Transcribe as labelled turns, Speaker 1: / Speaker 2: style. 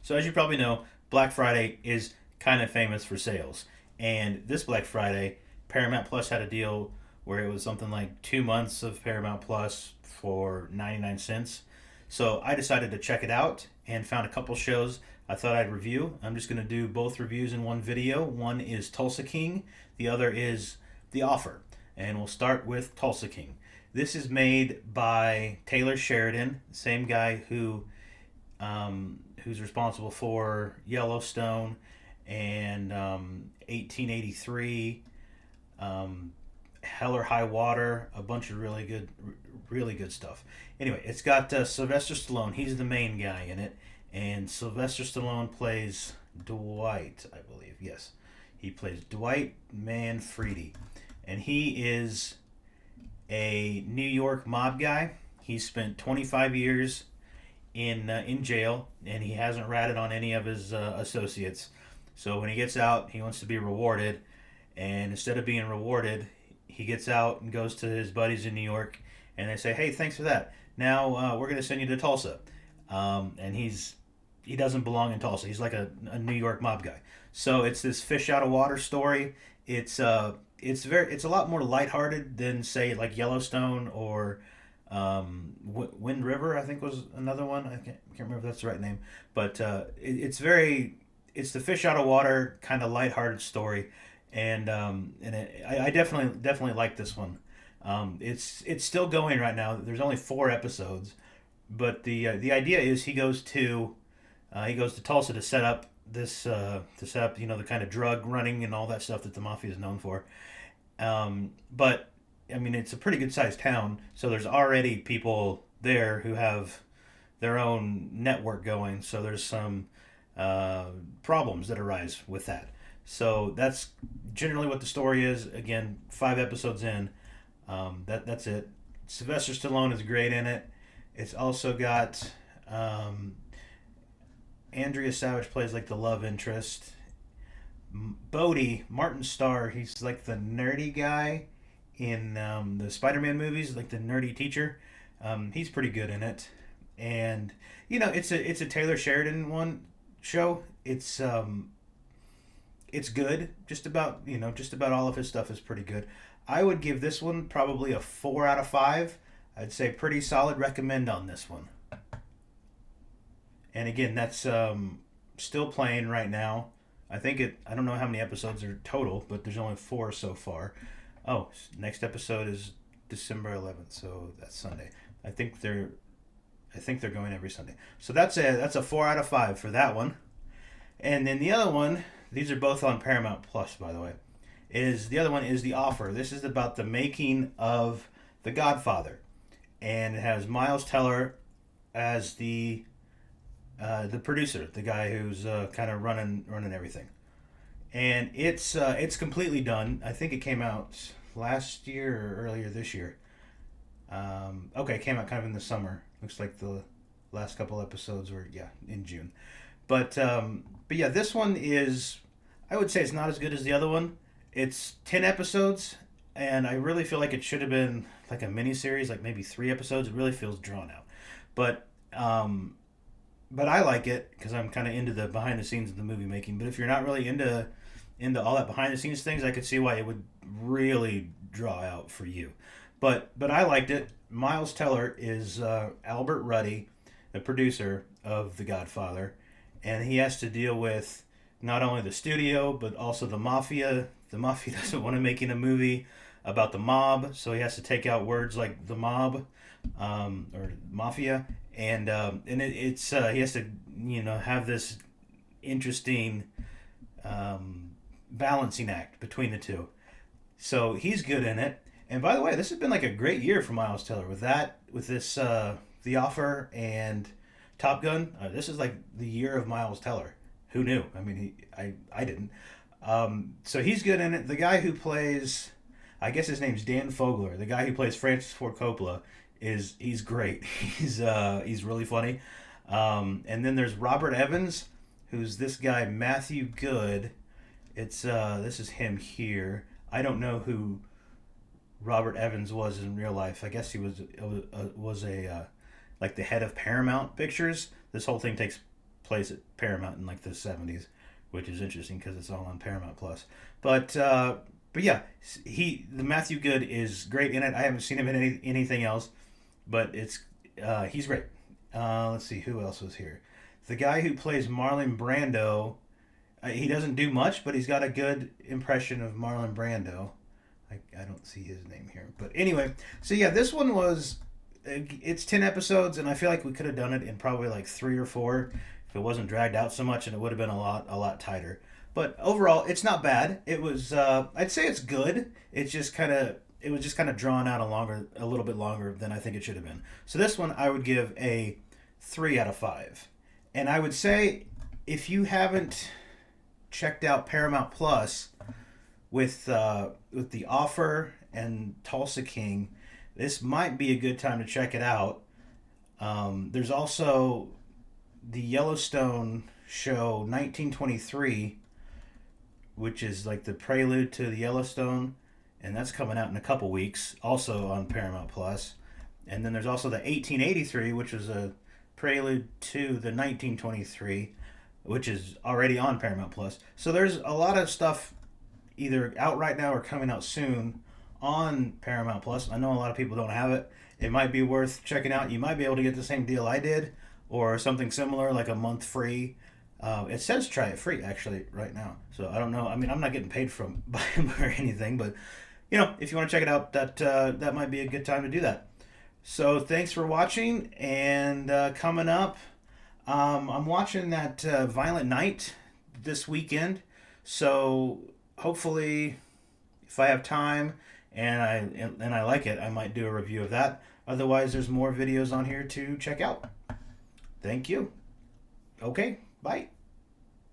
Speaker 1: So as you probably know, Black Friday is kind of famous for sales. And this Black Friday, Paramount Plus had a deal where it was something like 2 months of Paramount Plus for 99 cents. So I decided to check it out and found a couple shows I thought I'd review. I'm just going to do both reviews in one video. One is Tulsa King, the other is The Offer. And we'll start with Tulsa King. This is made by Taylor Sheridan, same guy who's responsible for Yellowstone and 1883, Hell or High Water, a bunch of really good stuff. Anyway, it's got Sylvester Stallone. He's the main guy in it, and Sylvester Stallone plays Dwight, I believe. Yes, he plays Dwight Manfredi, and he is a New York mob guy. He spent 25 years in jail, and he hasn't ratted on any of his associates. So when he gets out, he wants to be rewarded, and instead of being rewarded, he gets out and goes to his buddies in New York, and they say, "Hey, thanks for that. Now we're going to send you to Tulsa." And he doesn't belong in Tulsa. He's like a New York mob guy. So it's this fish out of water story. It's a lot more lighthearted than say like Yellowstone or Wind River. I think was another one. I can't remember if that's the right name, but it's the fish out of water kind of lighthearted story, I definitely like this one. It's still going right now. There's only 4 episodes, but the idea is he goes to Tulsa to set up the kind of drug running and all that stuff that the mafia is known for. But I mean, it's a pretty good sized town, so there's already people there who have their own network going. So there's some problems that arise with that. So that's generally what the story is. Again, 5 episodes in. That's it. Sylvester Stallone is great in it. It's also got Andrea Savage plays like the love interest. Bodie Martin Starr, he's like the nerdy guy in the Spider-Man movies, like the nerdy teacher. He's pretty good in it, and it's a Taylor Sheridan one show. It's good. Just about all of his stuff is pretty good. I would give this one probably a 4 out of 5. I'd say pretty solid recommend on this one. And again, that's still playing right now. I don't know how many episodes are total, but there's only 4 so far. Oh, next episode is December 11th, so that's Sunday. I think they're going every Sunday. So that's a 4 out of 5 for that one. And then the other one, these are both on Paramount Plus, by the way. Is the other one is The Offer. This is about the making of The Godfather, and it has Miles Teller as the producer, the guy who's kind of running everything. And it's completely done. I think it came out last year or earlier this year. Okay, it came out kind of in the summer. Looks like the last couple episodes were in June. But yeah, this one is, I would say it's not as good as the other one. It's 10 episodes, and I really feel like it should have been like a mini series, like maybe 3 episodes. It really feels drawn out, but I like it because I'm kind of into the behind the scenes of the movie making. But if you're not really into all that behind the scenes things, I could see why it would really draw out for you. But I liked it. Miles Teller is Albert Ruddy, the producer of The Godfather, and he has to deal with not only the studio but also the mafia. The mafia doesn't want to make a movie about the mob, so he has to take out words like the mob or mafia, it's he has to have this interesting balancing act between the two. So he's good in it. And by the way, this has been like a great year for Miles Teller with this The Offer and Top Gun. This is like the year of Miles Teller. Who knew? I mean, I didn't. So he's good in it. The guy who plays, I guess his name's Dan Fogler. The guy who plays Francis Ford Coppola he's great. He's really funny. And then there's Robert Evans, who's this guy Matthew Good. This is him here. I don't know who Robert Evans was in real life. I guess he was a like the head of Paramount Pictures. This whole thing takes plays at Paramount in like the 70s, which is interesting because it's all on Paramount Plus. But yeah, the Matthew Good is great in it. I haven't seen him in anything else, but he's great. Let's see who else was here. The guy who plays Marlon Brando, he doesn't do much, but he's got a good impression of Marlon Brando. I don't see his name here, but anyway. So yeah, this one was. It's 10 episodes, and I feel like we could have done it in probably like 3 or 4 if it wasn't dragged out so much, and it would have been a lot tighter. But overall, it's not bad. It was. I'd say it's good. It's just kind of. It was just kind of drawn out a little bit longer than I think it should have been. So this one I would give a 3 out of 5, and I would say if you haven't checked out Paramount Plus with The Offer and Tulsa King, this might be a good time to check it out. There's also the Yellowstone show 1923, which is like the prelude to the Yellowstone, and that's coming out in a couple weeks, also on Paramount Plus. And then there's also the 1883, which is a prelude to the 1923, which is already on Paramount Plus. So there's a lot of stuff either out right now or coming out soon on Paramount Plus. I know a lot of people don't have it. It might be worth checking out. You might be able to get the same deal I did, or something similar, like a month free. It says try it free actually right now. So I don't know. I mean, I'm not getting paid from by him or anything, but if you want to check it out, that might be a good time to do that. So thanks for watching, and coming up, I'm watching that Violent Night this weekend. So hopefully, if I have time and I like it, I might do a review of that. Otherwise, there's more videos on here to check out. Thank you. Okay, bye.